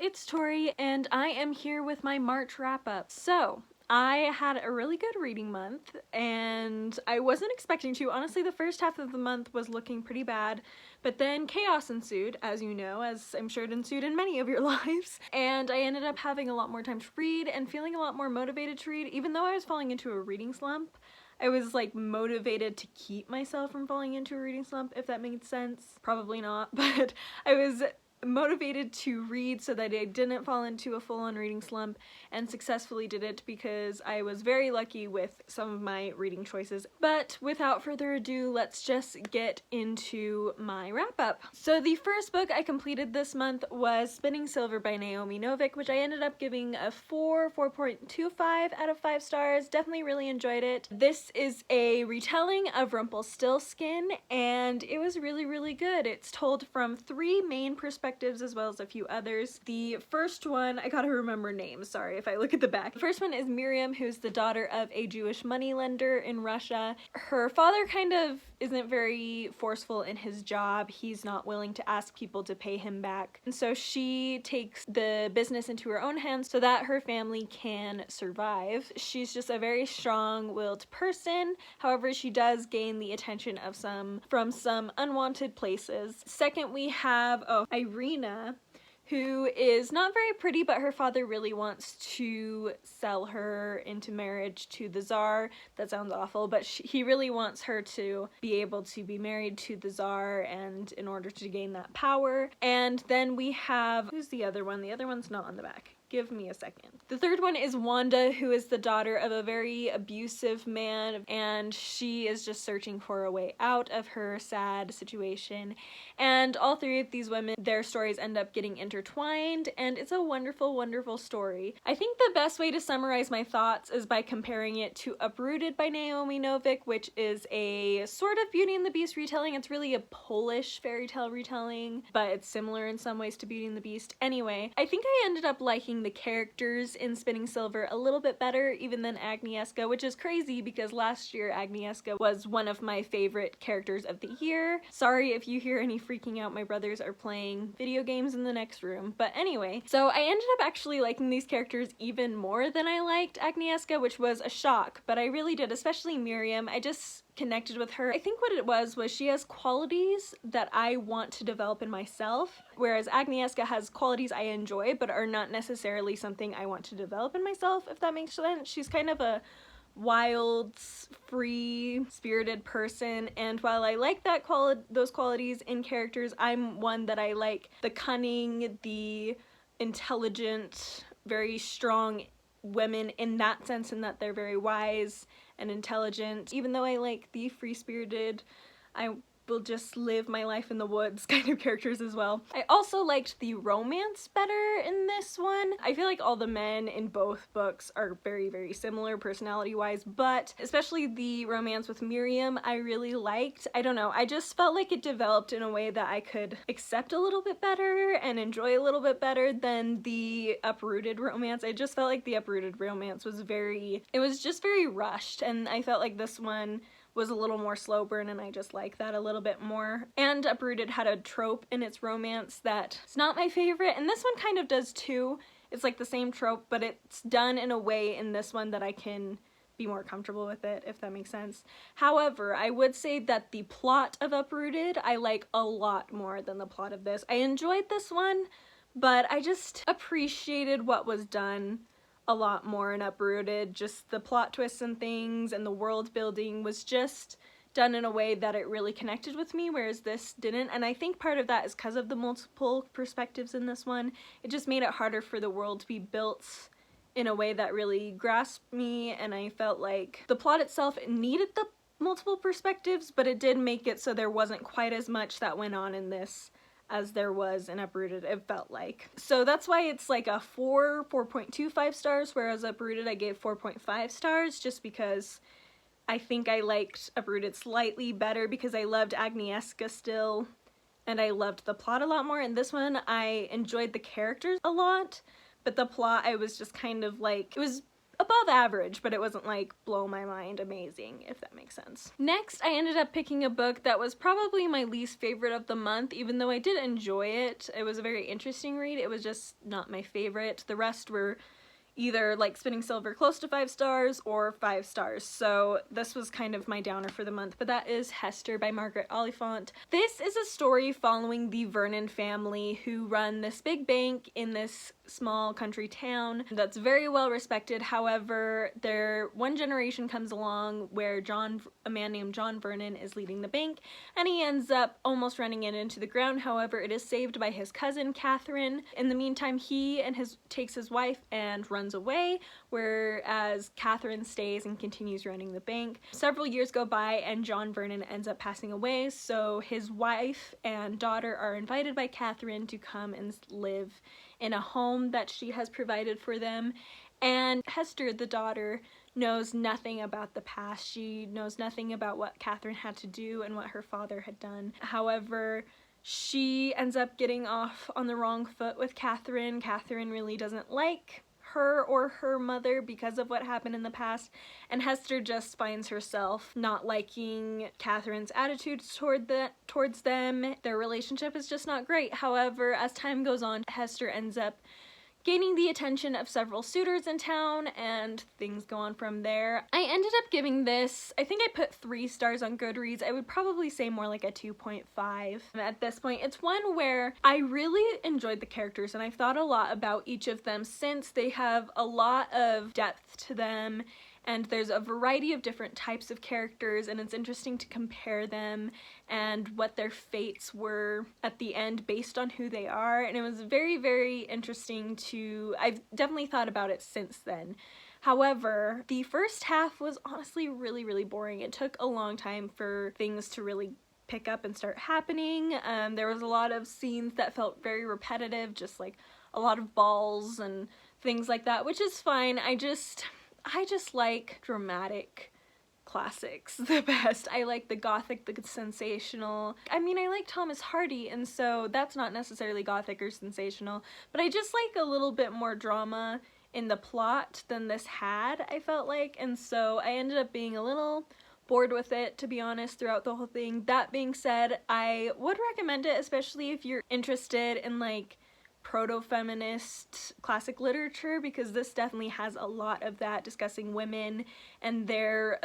it's Tori, and I am here with my March wrap-up. So, I had a really good reading month, and I wasn't expecting to. Honestly, the first half of the month was looking pretty bad, but then chaos ensued, as you know, as I'm sure it ensued in many of your lives, and I ended up having a lot more time to read and feeling a lot more motivated to read. Even though I was falling into a reading slump, I was like motivated to keep myself from falling into a reading slump, if that made sense. Probably not, but I was motivated to read so that I didn't fall into a full-on reading slump, and successfully did it because I was very lucky with some of my reading choices. But without further ado, let's just get into my wrap-up. So the first book I completed this month was Spinning Silver by Naomi Novik, which I ended up giving a 4.25 out of 5 stars. Definitely really enjoyed it. This is a retelling of Rumpelstiltskin, and it was really good. It's told from 3 main perspectives as well as a few others. The first one, I gotta remember names, sorry if I look at the back. The first one is Miriam, who's the daughter of a Jewish moneylender in Russia. Her father kind of isn't very forceful in his job. He's not willing to ask people to pay him back. And so she takes the business into her own hands so that her family can survive. She's just a very strong-willed person. However, she does gain the attention of from some unwanted places. Second, we have Irina, who is not very pretty, but her father really wants to sell her into marriage to the Tsar. That sounds awful, but he really wants her to be able to be married to the Tsar, and in order to gain that power. And then we have, who's the other one? The other one's not on the back. Give me a second. The third one is Wanda, who is the daughter of a very abusive man, and she is just searching for a way out of her sad situation. And all 3 of these women, their stories end up getting intertwined, and it's a wonderful story. I think the best way to summarize my thoughts is by comparing it to Uprooted by Naomi Novik, which is a sort of Beauty and the Beast retelling. It's really a Polish fairy tale retelling, but it's similar in some ways to Beauty and the Beast. Anyway, I think I ended up liking the characters in Spinning Silver a little bit better even than Agnieszka, which is crazy because last year Agnieszka was one of my favorite characters of the year. Sorry if you hear any freaking out, my brothers are playing video games in the next room. But anyway, so I ended up actually liking these characters even more than I liked Agnieszka, which was a shock, but I really did, especially Miriam. I just connected with her. I think what it was she has qualities that I want to develop in myself, whereas Agnieszka has qualities I enjoy but are not necessarily something I want to develop in myself, if that makes sense. She's kind of a wild, free-spirited person, and while I like those qualities in characters, I'm one that I like the cunning, the intelligent, very strong women in that sense, in that they're very wise and intelligent. Even though I like the free-spirited, I will just live my life in the woods kind of characters as well. I also liked the romance better in this one. I feel like all the men in both books are very similar personality-wise, but especially the romance with Miriam I really liked. I don't know, I just felt like it developed in a way that I could accept a little bit better and enjoy a little bit better than the Uprooted romance. I just felt like the Uprooted romance was just very rushed, and I felt like this one was a little more slow burn, and I just like that a little bit more. And Uprooted had a trope in its romance that's not my favorite, and this one kind of does too. It's like the same trope, but it's done in a way in this one that I can be more comfortable with it, if that makes sense. However, I would say that the plot of Uprooted I like a lot more than the plot of this. I enjoyed this one, but I just appreciated what was done a lot more in Uprooted. Just the plot twists and things and the world building was just done in a way that it really connected with me, whereas this didn't. And I think part of that is because of the multiple perspectives in this one. It just made it harder for the world to be built in a way that really grasped me, and I felt like the plot itself needed the multiple perspectives, but it did make it so there wasn't quite as much that went on in this as there was in Uprooted, it felt like. So that's why it's like a 4.25 stars, whereas Uprooted I gave 4.5 stars, just because I think I liked Uprooted slightly better because I loved Agnieszka still, and I loved the plot a lot more. In this one, I enjoyed the characters a lot, but the plot I was just kind of like, it was above average, but it wasn't like blow my mind amazing, if that makes sense. Next, I ended up picking a book that was probably my least favorite of the month, even though I did enjoy it. It was a very interesting read. It was just not my favorite. The rest were either like Spinning Silver close to 5 stars or 5 stars. So this was kind of my downer for the month, but that is Hester by Margaret Oliphant. This is a story following the Vernon family who run this big bank in this small country town that's very well respected. However, one generation comes along where a man named John Vernon is leading the bank, and he ends up almost running it into the ground. However, it is saved by his cousin Catherine. In the meantime, he takes his wife and runs away, whereas Catherine stays and continues running the bank. Several years go by and John Vernon ends up passing away, so his wife and daughter are invited by Catherine to come and live in a home that she has provided for them. And Hester, the daughter, knows nothing about the past. She knows nothing about what Catherine had to do and what her father had done. However, she ends up getting off on the wrong foot with Catherine. Catherine really doesn't like her or her mother because of what happened in the past, and Hester just finds herself not liking Catherine's attitudes towards them. Their relationship is just not great. However, as time goes on, Hester ends up gaining the attention of several suitors in town, and things go on from there. I ended up giving this, I think I put 3 stars on Goodreads. I would probably say more like a 2.5 at this point. It's one where I really enjoyed the characters, and I've thought a lot about each of them since they have a lot of depth to them, and there's a variety of different types of characters, and it's interesting to compare them and what their fates were at the end based on who they are. And it was very, very interesting I've definitely thought about it since then. However, the first half was honestly really, really boring. It took a long time for things to really pick up and start happening. There was a lot of scenes that felt very repetitive, just like a lot of balls and things like that, which is fine. I just like dramatic classics the best. I like the gothic, the sensational. I mean, I like Thomas Hardy, and so that's not necessarily gothic or sensational, but I just like a little bit more drama in the plot than this had, I felt like, and so I ended up being a little bored with it, to be honest, throughout the whole thing. That being said, I would recommend it, especially if you're interested in like proto-feminist classic literature, because this definitely has a lot of that, discussing women and their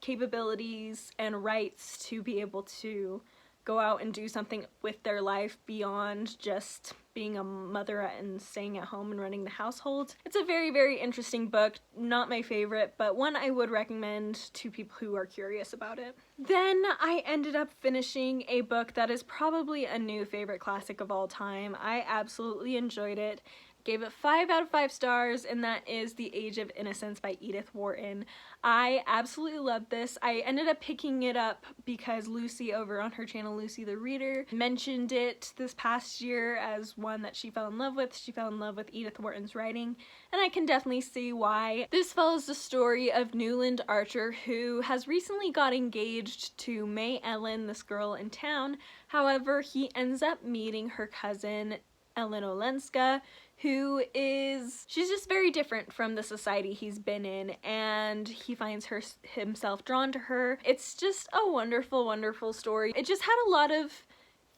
capabilities and rights to be able to go out and do something with their life beyond just being a mother and staying at home and running the household. It's a very, very interesting book. Not my favorite, but one I would recommend to people who are curious about it. Then I ended up finishing a book that is probably a new favorite classic of all time. I absolutely enjoyed it. Gave it 5 out of 5 stars, and that is The Age of Innocence by Edith Wharton. I absolutely loved this. I ended up picking it up because Lucy over on her channel, Lucy the Reader, mentioned it this past year as one that she fell in love with. She fell in love with Edith Wharton's writing, and I can definitely see why. This follows the story of Newland Archer, who has recently got engaged to May Ellen, this girl in town. However, he ends up meeting her cousin, Ellen Olenska, she's just very different from the society he's been in, and he finds himself drawn to her. It's just a wonderful, wonderful story. It just had a lot of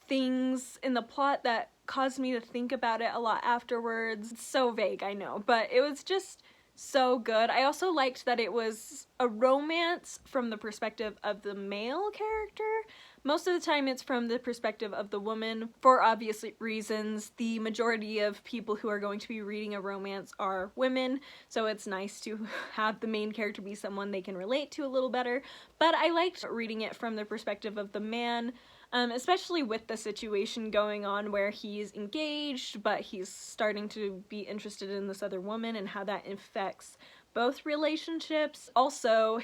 things in the plot that caused me to think about it a lot afterwards. It's so vague, I know, but it was just so good. I also liked that it was a romance from the perspective of the male character. Most of the time it's from the perspective of the woman, for obvious reasons. The majority of people who are going to be reading a romance are women, so it's nice to have the main character be someone they can relate to a little better. But I liked reading it from the perspective of the man, especially with the situation going on where he's engaged, but he's starting to be interested in this other woman and how that affects both relationships. Also,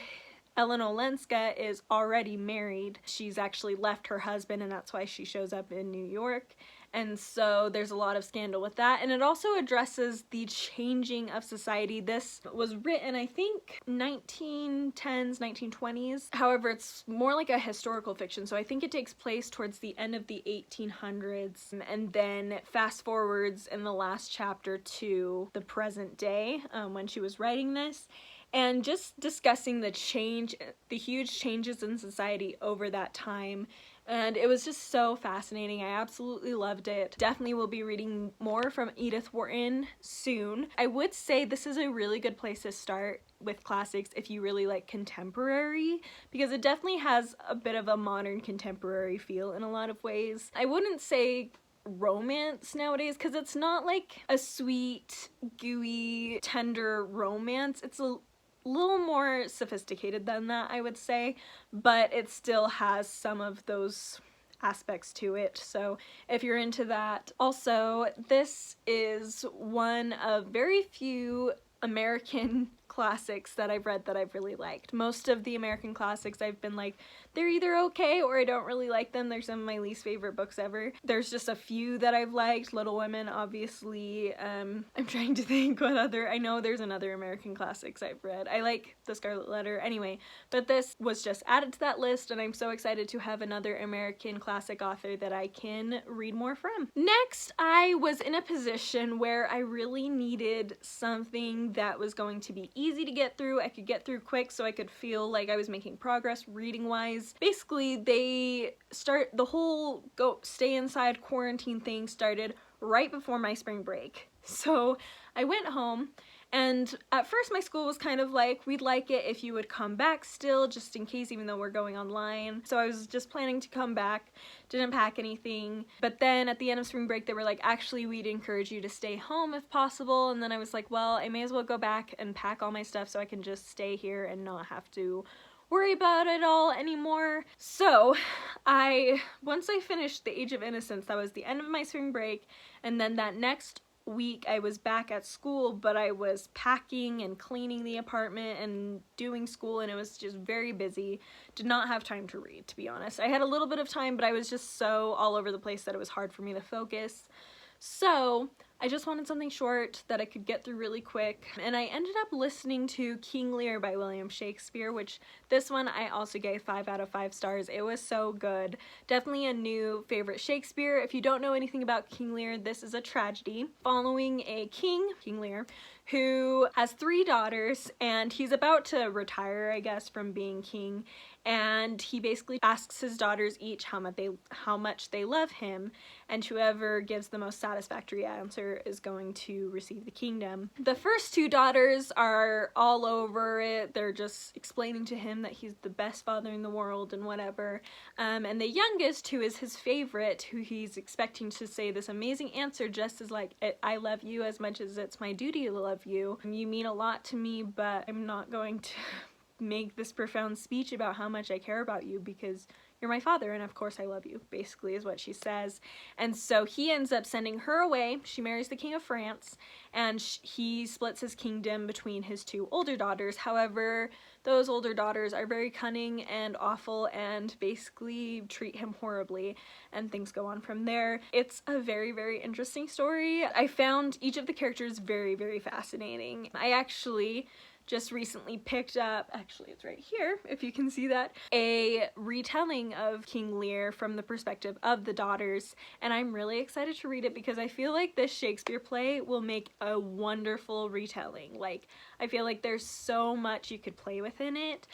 Ellen Olenska is already married. She's actually left her husband, and that's why she shows up in New York. and so there's a lot of scandal with that. And it also addresses the changing of society. This was written, I think, 1910s, 1920s. However, it's more like a historical fiction, so I think it takes place towards the end of the 1800s, and then it fast forwards in the last chapter to the present day, when she was writing this, and just discussing the huge changes in society over that time. And it was just so fascinating. I absolutely loved it. Definitely will be reading more from Edith Wharton soon. I would say this is a really good place to start with classics if you really like contemporary, because it definitely has a bit of a modern contemporary feel in a lot of ways. I wouldn't say romance nowadays, because it's not like a sweet, gooey, tender romance. It's a little more sophisticated than that, I would say, but it still has some of those aspects to it, so if you're into that. Also, this is one of very few American classics that I've read that I've really liked. Most of the American classics I've been like, they're either okay or I don't really like them. They're some of my least favorite books ever. There's just a few that I've liked. Little Women, obviously. I'm trying to think what other, I know there's another American classics I've read. I like The Scarlet Letter anyway, but this was just added to that list, and I'm so excited to have another American classic author that I can read more from. Next, I was in a position where I really needed something that was going to be easy to get through, I could get through quick, so I could feel like I was making progress reading-wise. Basically, the whole stay inside quarantine thing started right before my spring break. So I went home, and at first my school was kind of like, we'd like it if you would come back still, just in case, even though we're going online. So I was just planning to come back, didn't pack anything. But then at the end of spring break, they were like, actually, we'd encourage you to stay home if possible. And then I was like, well, I may as well go back and pack all my stuff so I can just stay here and not have to worry about it all anymore. So once I finished the Age of Innocence, that was the end of my spring break, and then that next week I was back at school, but I was packing and cleaning the apartment and doing school, and it was just very busy. Did not have time to read, to be honest. I had a little bit of time, but I was just so all over the place that it was hard for me to focus. So I just wanted something short that I could get through really quick, and I ended up listening to King Lear by William Shakespeare, which this one I also gave 5 out of 5 stars. It was so good. Definitely a new favorite Shakespeare. If you don't know anything about King Lear, this is a tragedy following a king, King Lear, who has 3 daughters, and he's about to retire, I guess, from being king, and he basically asks his daughters each how much they love him, and whoever gives the most satisfactory answer is going to receive the kingdom. The first 2 daughters are all over it. They're just explaining to him that he's the best father in the world and whatever, and the youngest, who is his favorite, who he's expecting to say this amazing answer just as like, I love you as much as it's my duty to love you. You mean a lot to me, but I'm not going to make this profound speech about how much I care about you because you're my father and of course I love you, basically is what she says. And so he ends up sending her away. She marries the King of France, and he splits his kingdom between his 2 older daughters. However, those older daughters are very cunning and awful and basically treat him horribly, and things go on from there. It's a very, very interesting story. I found each of the characters very, very fascinating. I actually just recently picked up, actually it's right here if you can see that, a retelling of King Lear from the perspective of the daughters, and I'm really excited to read it because I feel like this Shakespeare play will make a wonderful retelling. Like, I feel like there's so much you could play with in it.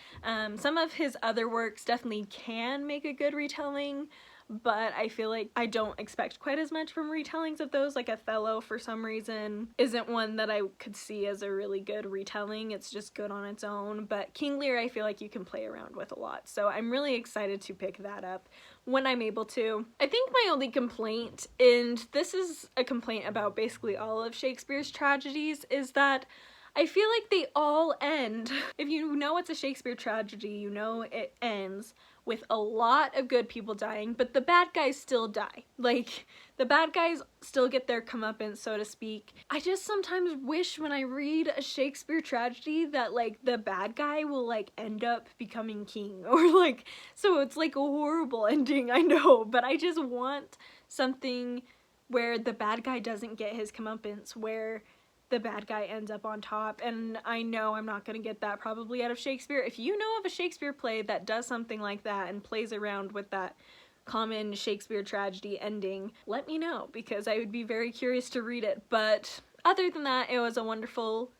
Some of his other works definitely can make a good retelling, but I feel like I don't expect quite as much from retellings of those. Like Othello, for some reason, isn't one that I could see as a really good retelling. It's just good on its own. But King Lear, I feel like you can play around with a lot. So I'm really excited to pick that up when I'm able to. I think my only complaint, and this is a complaint about basically all of Shakespeare's tragedies, is that I feel like they all end. If you know it's a Shakespeare tragedy, you know it ends with a lot of good people dying, but the bad guys still die. Like, the bad guys still get their comeuppance, so to speak. I just sometimes wish when I read a Shakespeare tragedy that, like, the bad guy will, like, end up becoming king, or, like, so it's, like, a horrible ending, I know, but I just want something where the bad guy doesn't get his comeuppance, where the bad guy ends up on top. And I know I'm not going to get that probably out of Shakespeare. If you know of a Shakespeare play that does something like that and plays around with that common Shakespeare tragedy ending, let me know, because I would be very curious to read it. But other than that, it was a wonderful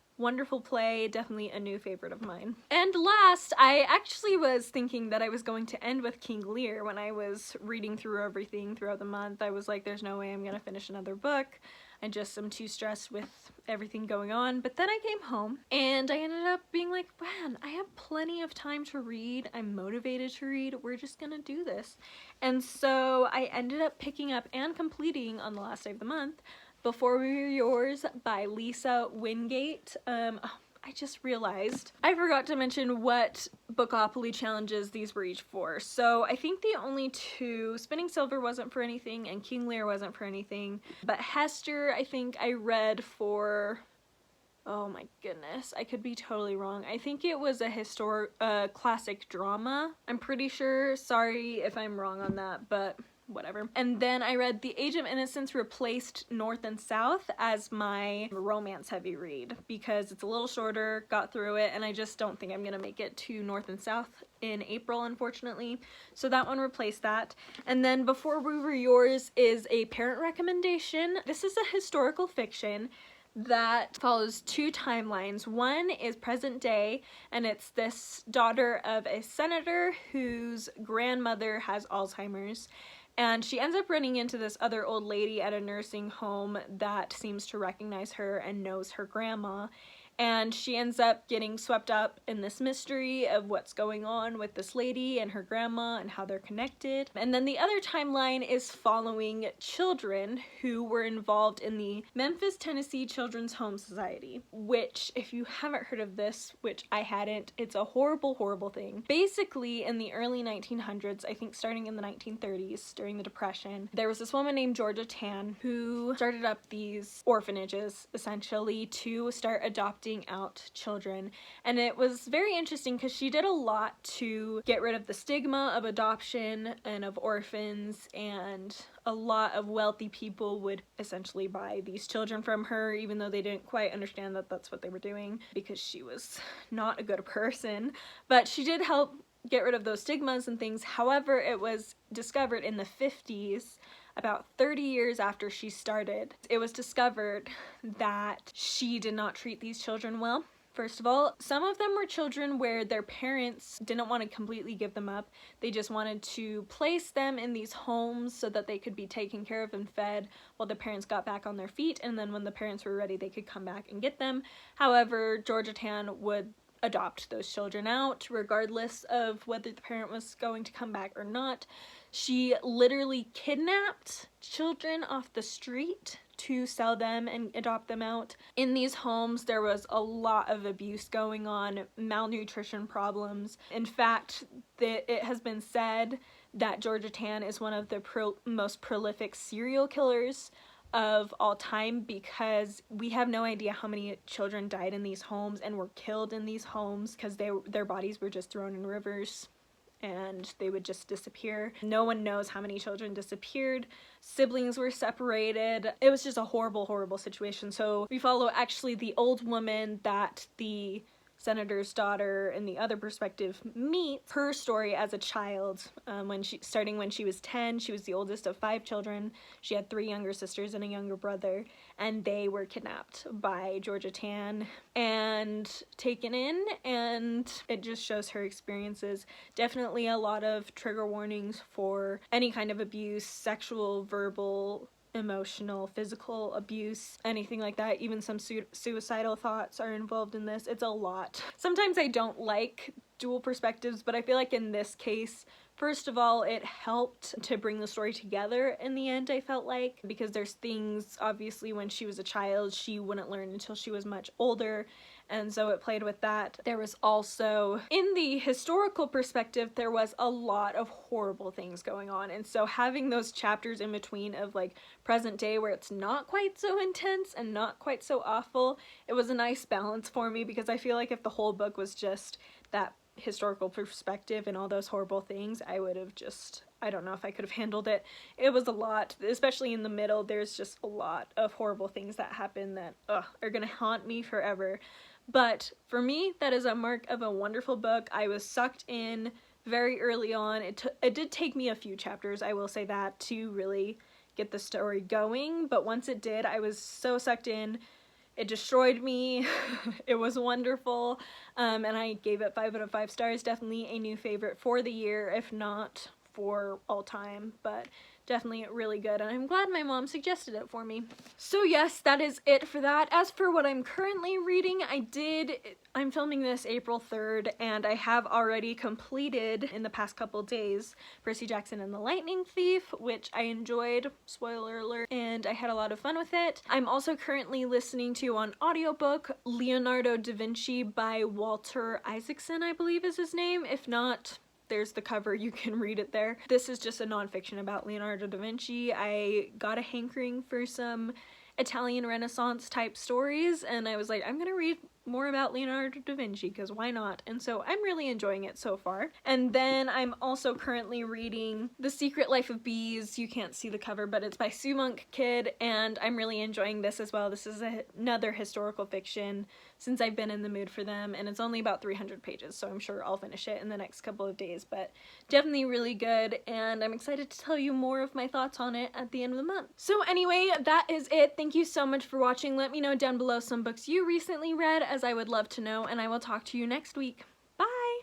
play, definitely a new favorite of mine. And last, I actually was thinking that I was going to end with King Lear when I was reading through everything throughout the month. I was like, there's no way I'm gonna finish another book. I just am too stressed with everything going on. But then I came home and I ended up being like, man, I have plenty of time to read. I'm motivated to read. We're just gonna do this. And so I ended up picking up and completing on the last day of the month Before We Were Yours by Lisa Wingate. I just realized I forgot to mention what Bookopoly challenges these were each for. So I think the only two, Spinning Silver wasn't for anything and King Lear wasn't for anything, but Hester I think I read for, oh my goodness, I could be totally wrong. I think it was a classic drama. I'm pretty sure, sorry if I'm wrong on that, but whatever. And then I read The Age of Innocence replaced North and South as my romance heavy read because it's a little shorter, got through it, and I just don't think I'm gonna make it to North and South in April, unfortunately. So that one replaced that. And then Before We Were Yours is a parent recommendation. This is a historical fiction that follows two timelines. One is present day, and it's this daughter of a senator whose grandmother has Alzheimer's. And she ends up running into this other old lady at a nursing home that seems to recognize her and knows her grandma. And she ends up getting swept up in this mystery of what's going on with this lady and her grandma and how they're connected. And then the other timeline is following children who were involved in the Memphis, Tennessee Children's Home Society, which, if you haven't heard of this, which I hadn't, it's a horrible, horrible thing. Basically, in the early 1900s, I think starting in the 1930s, during the Depression, there was this woman named Georgia Tann who started up these orphanages, essentially, to start adopting out children. And it was very interesting because she did a lot to get rid of the stigma of adoption and of orphans, and a lot of wealthy people would essentially buy these children from her, even though they didn't quite understand that that's what they were doing because she was not a good person. But she did help get rid of those stigmas and things. However, it was discovered in the 50s, about 30 years after she started, it was discovered that she did not treat these children well. First of all, some of them were children where their parents didn't want to completely give them up. They just wanted to place them in these homes so that they could be taken care of and fed while the parents got back on their feet, and then when the parents were ready, they could come back and get them. However, Georgia Tann would adopt those children out regardless of whether the parent was going to come back or not. She literally kidnapped children off the street to sell them and adopt them out. In these homes, there was a lot of abuse going on, malnutrition problems. In fact, it has been said that Georgia Tann is one of the most prolific serial killers of all time, because we have no idea how many children died in these homes and were killed in these homes because their bodies were just thrown in rivers and they would just disappear. No one knows how many children disappeared. Siblings were separated. It was just a horrible, horrible situation. So we follow actually the old woman that the senator's daughter in the other perspective meets, her story as a child, starting when she was 10. She was the oldest of 5 children. She had 3 younger sisters and a younger brother, and they were kidnapped by Georgia Tann and taken in, and it just shows her experiences. Definitely a lot of trigger warnings for any kind of abuse, sexual, verbal, emotional, physical abuse, anything like that. Even some suicidal thoughts are involved in this. It's a lot. Sometimes I don't like dual perspectives, but I feel like in this case, first of all, it helped to bring the story together in the end, I felt like, because there's things, obviously, when she was a child, she wouldn't learn until she was much older, and so it played with that. There was also, in the historical perspective, there was a lot of horrible things going on, and so having those chapters in between of like present day where it's not quite so intense and not quite so awful, it was a nice balance for me, because I feel like if the whole book was just that historical perspective and all those horrible things, I would have just, I don't know if I could have handled it. It was a lot, especially in the middle. There's just a lot of horrible things that happen that are gonna haunt me forever. But for me, that is a mark of a wonderful book. I was sucked in very early on. It did take me a few chapters, I will say that, to really get the story going, but once it did, I was so sucked in. It destroyed me. It was wonderful, and I gave it 5 out of 5 stars. Definitely a new favorite for the year, if not for all time, but definitely really good, and I'm glad my mom suggested it for me. So yes, that is it for that. As for what I'm currently reading, I'm filming this April 3rd, and I have already completed in the past couple days Percy Jackson and the Lightning Thief, which I enjoyed, spoiler alert, and I had a lot of fun with it. I'm also currently listening to on audiobook Leonardo da Vinci by Walter Isaacson, I believe is his name. If not, there's the cover, you can read it there. This is just a nonfiction about Leonardo da Vinci. I got a hankering for some Italian Renaissance type stories, and I was like, I'm gonna read more about Leonardo da Vinci, because why not? And so I'm really enjoying it so far. And then I'm also currently reading The Secret Life of Bees. You can't see the cover, but it's by Sue Monk Kidd, and I'm really enjoying this as well. This is another historical fiction since I've been in the mood for them, and it's only about 300 pages, so I'm sure I'll finish it in the next couple of days, but definitely really good, and I'm excited to tell you more of my thoughts on it at the end of the month. So anyway, that is it. Thank you so much for watching. Let me know down below some books you recently read, as I would love to know, and I will talk to you next week.